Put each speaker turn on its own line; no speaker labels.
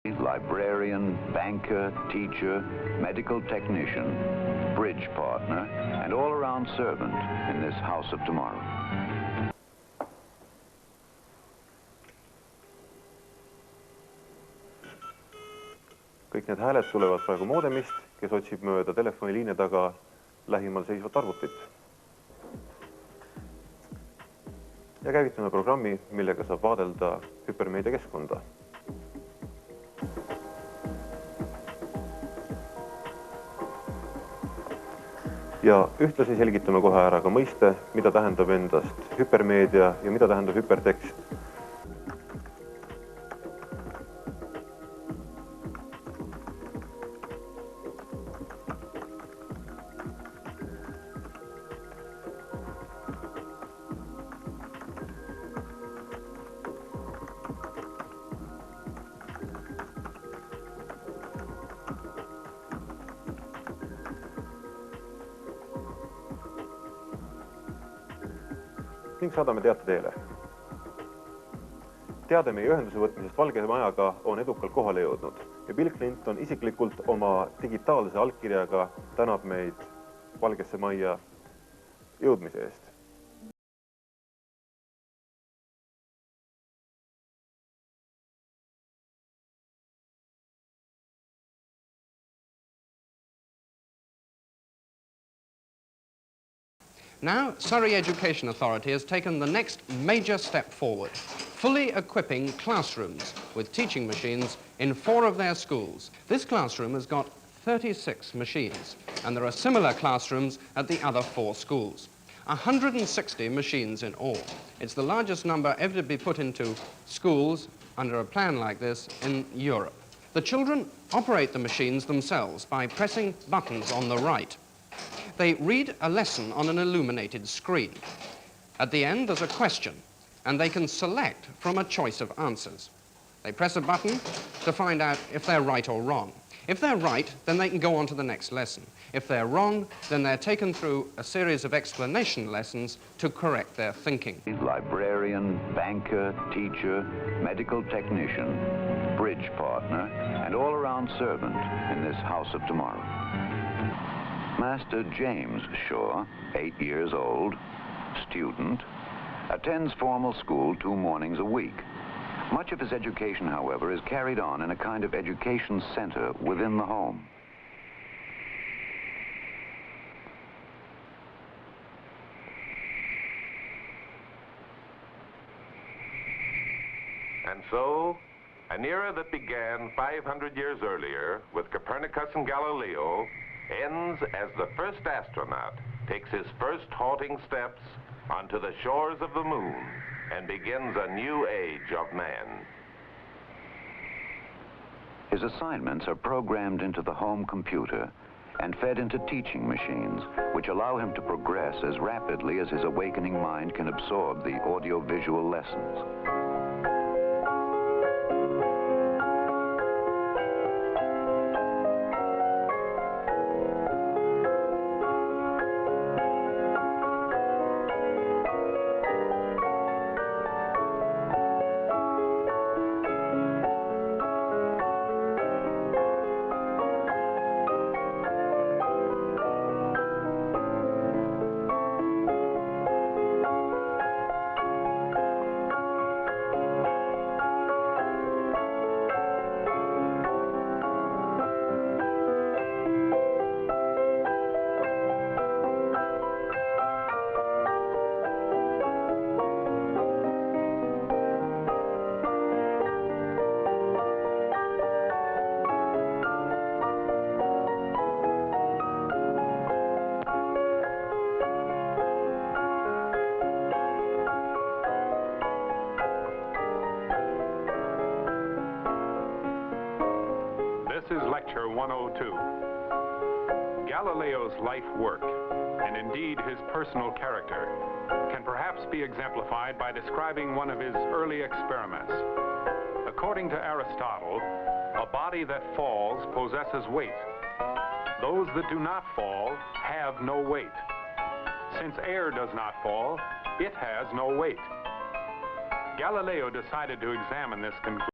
Librarian, banker, teacher, medical technician, bridge partner, and all-around servant in this house of tomorrow.
Kõik need hääled tulevad praegu moodemist, kes otsib mööda telefoniliine taga lähimal seisvat arvutit. Ja käivitame programmi, millega saab vaadelda hüpermeedia keskkonda. Ja ühtlasi selgitame kohe ära ka mõiste, mida tähendab endast hüpermeedia ja mida tähendab hüpertekst. Ning saadame teate teele. Teade meie ühenduse võtmisest Valge Majaga on edukalt kohale jõudnud ja Bill Clinton isiklikult oma digitaalse allkirjaga tänab meid Valgesse Majja jõudmise eest.
Now, Surrey Education Authority has taken the next major step forward, fully equipping classrooms with teaching machines in 4 of their schools. This classroom has got 36 machines, and there are similar classrooms at the other 4 schools. 160 machines in all. It's the largest number ever to be put into schools under a plan like this in Europe. The children operate the machines themselves by pressing buttons on the right. They read a lesson on an illuminated screen. At the end, there's a question, and they can select from a choice of answers. They press a button to find out if they're right or wrong. If they're right, then they can go on to the next lesson. If they're wrong, then they're taken through a series of explanation lessons to correct their thinking.
Librarian, banker, teacher, medical technician, bridge partner, and all-around servant in this house of tomorrow. Master James Shaw, 8 years old, student, attends formal school 2 mornings a week. Much of his education, however, is carried on in a kind of education center within the home.
And so, an era that began 500 years earlier with Copernicus and Galileo ends as the first astronaut takes his first halting steps onto the shores of the moon and begins a new age of man.
His assignments are programmed into the home computer and fed into teaching machines, which allow him to progress as rapidly as his awakening mind can absorb the audio-visual lessons.
This is Lecture 102. Galileo's life work, and indeed his personal character, can perhaps be exemplified by describing one of his early experiments. According to Aristotle, a body that falls possesses weight. Those that do not fall have no weight. Since air does not fall, it has no weight. Galileo decided to examine this conclusion.